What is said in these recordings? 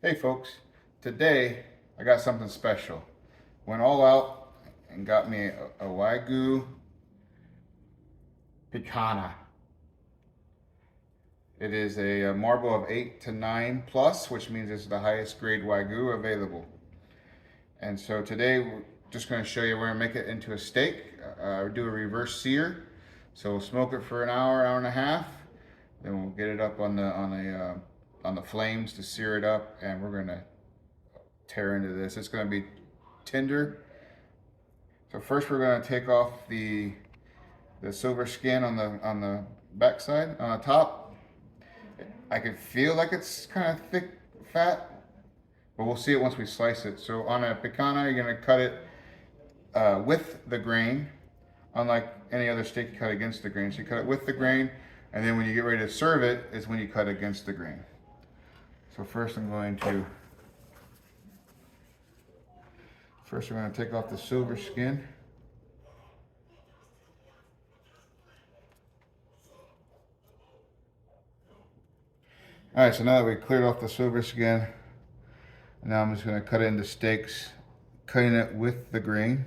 Hey folks, today I got something special. Went all out and got me a Wagyu Picanha. It is a marble of 8 to 9 plus, which means it's the highest grade Wagyu available. And so today we're just going to show you we're going to make it into a steak. Do a reverse sear. So we'll smoke it for an hour, hour and a half. Then we'll get it up on the flames to sear it up, and we're going to tear into this. It's going to be tender. So first we're going to take off the silver skin on the back side. On the top, I can feel like it's kind of thick fat, but we'll see it once we slice it. So on a picanha, you're going to cut it with the grain. Unlike any other steak, you cut against the grain. So you cut it with the grain, and then when you get ready to serve it is when you cut against the grain. So first we're going to take off the silver skin. All right, so now that we cleared off the silver skin, now I'm just going to cut it into steaks, cutting it with the grain.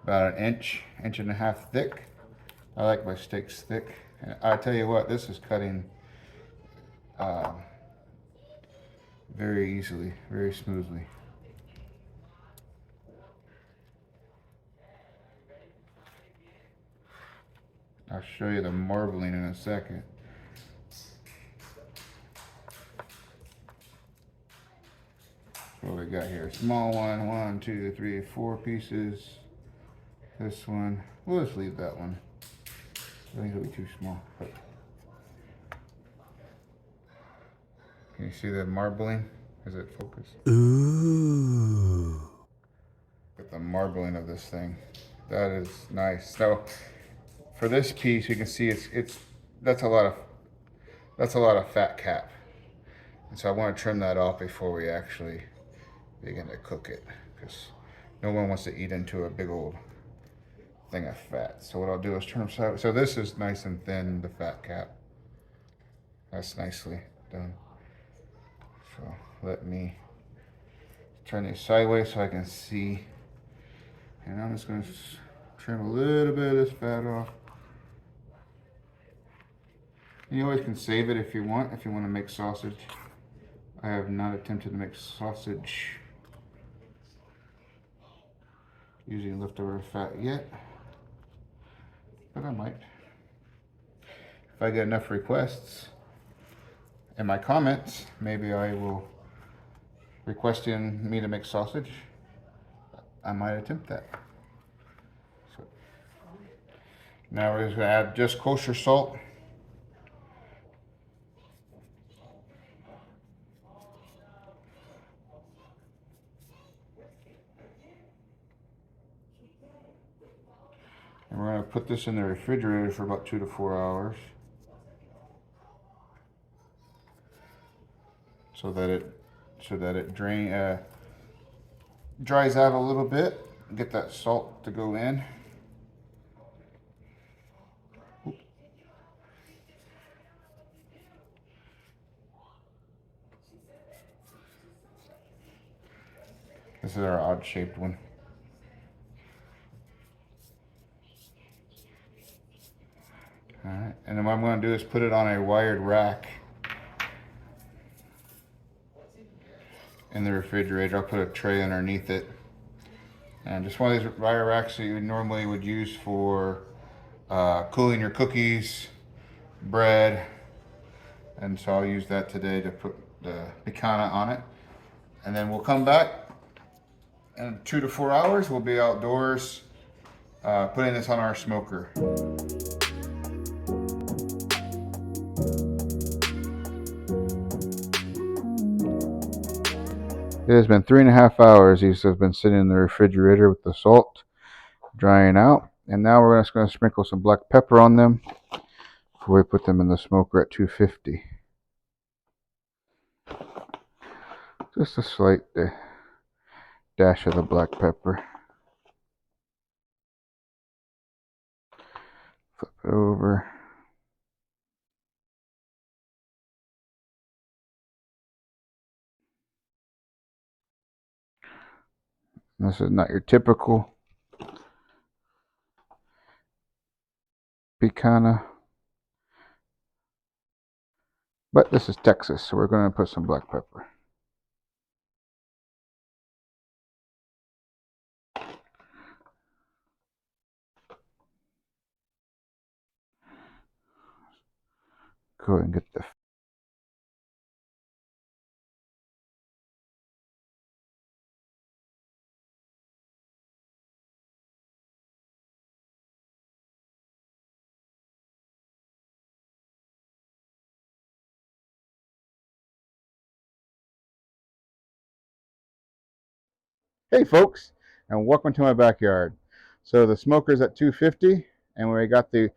About an inch and a half thick. I like my steaks thick. And I tell you what, this is cutting very easily, very smoothly. I'll show you the marbling in a second. What we got here? Small one, 1, 2, 3, 4 pieces. This one, we'll just leave that one. I think it'll be too small. But can you see the marbling? Is it focused? Ooh. Look at the marbling of this thing. That is nice. So for this piece, you can see that's a lot of fat cap, and so I want to trim that off before we actually begin to cook it, because no one wants to eat into a big old thing of fat. So what I'll do is trim side. So this is nice and thin, the fat cap. That's nicely done. So let me turn these sideways so I can see, and I'm just going to trim a little bit of this fat off. You always can save it if you want to make sausage. I have not attempted to make sausage using leftover fat yet, but I might. If I get enough requests in my comments, maybe I will requesting me to make sausage. I might attempt that. So now we're just going to add just kosher salt. And we're going to put this in the refrigerator for about 2 to 4 hours, so that it dries out a little bit. Get that salt to go in. This is our odd shaped one. Alright, and then what I'm going to do is put it on a wired rack in the refrigerator. I'll put a tray underneath it. And just one of these wire racks that you normally would use for cooling your cookies, bread. And so I'll use that today to put the picanha on it. And then we'll come back in 2 to 4 hours. We'll be outdoors putting this on our smoker. It has been 3.5 hours. These have been sitting in the refrigerator with the salt drying out. And now we're just going to sprinkle some black pepper on them before we put them in the smoker at 250. Just a slight dash of the black pepper. Flip it over. This is not your typical picanha, but this is Texas, so we're going to put some black pepper. Go ahead and get the. Hey folks, and welcome to my backyard. So the smoker's at 250, and we got the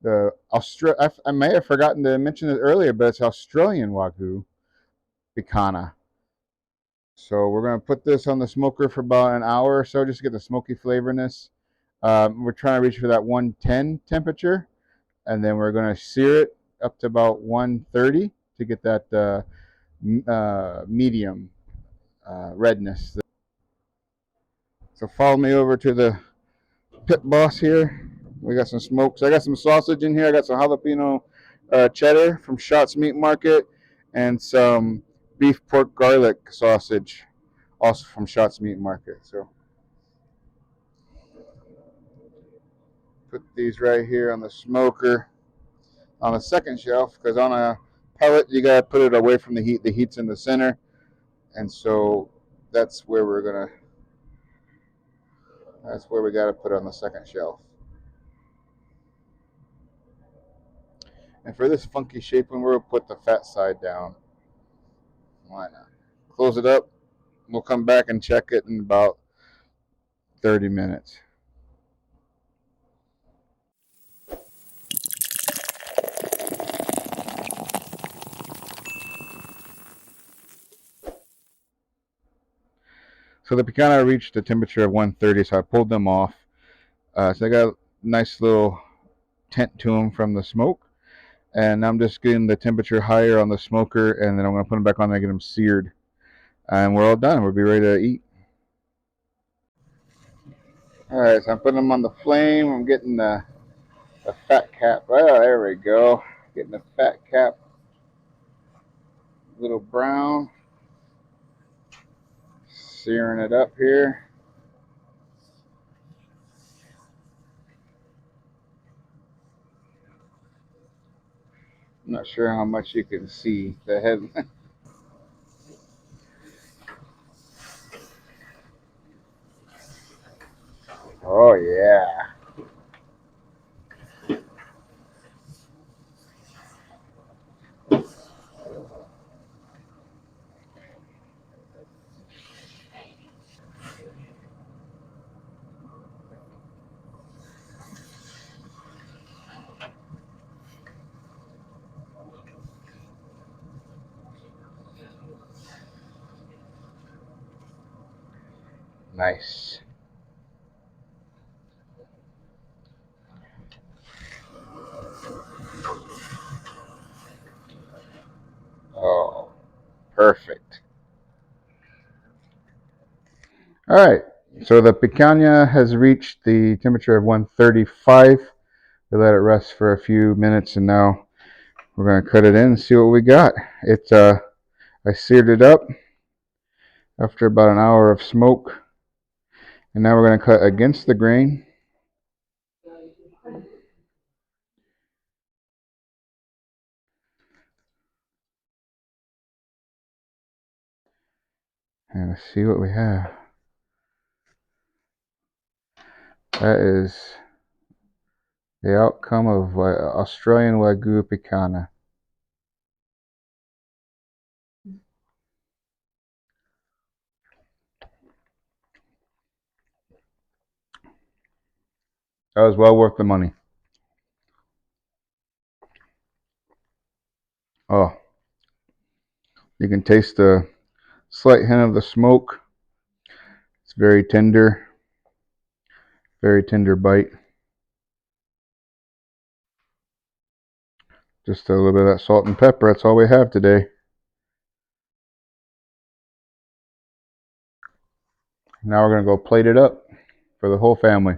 I may have forgotten to mention it earlier, but it's Australian Wagyu Picanha. So we're going to put this on the smoker for about an hour or so just to get the smoky flavorness. We're trying to reach for that 110 temperature, and then we're going to sear it up to about 130 to get that medium redness. So follow me over to the pit boss here. We got some smokes. I got some sausage in here. I got some jalapeno cheddar from Shots Meat Market and some beef pork garlic sausage also from Shots Meat Market. So put these right here on the smoker on the second shelf, because on a pellet you gotta put it away from the heat. The heat's in the center, and so that's where we gotta put it on the second shelf. And for this funky shaping, we'll put the fat side down. Why not? Close it up. We'll come back and check it in about 30 minutes. So the picanha reached a temperature of 130, so I pulled them off. So I got a nice little tint to them from the smoke. And I'm just getting the temperature higher on the smoker, and then I'm going to put them back on there and get them seared. And we're all done. We'll be ready to eat. All right, so I'm putting them on the flame. I'm getting the fat cap. Oh, there we go. Getting the fat cap a little brown. Searing it up here. I'm not sure how much you can see the head. Oh yeah. Nice. Oh, perfect. All right. So the picanha has reached the temperature of 135. We let it rest for a few minutes, and now we're going to cut it in and see what we got. I seared it up after about an hour of smoke, and now we're going to cut against the grain. And let's see what we have. That is the outcome of Australian Wagyu Picanha. That was well worth the money. Oh, you can taste the slight hint of the smoke. It's very tender bite. Just a little bit of that salt and pepper. That's all we have today. Now we're going to go plate it up for the whole family.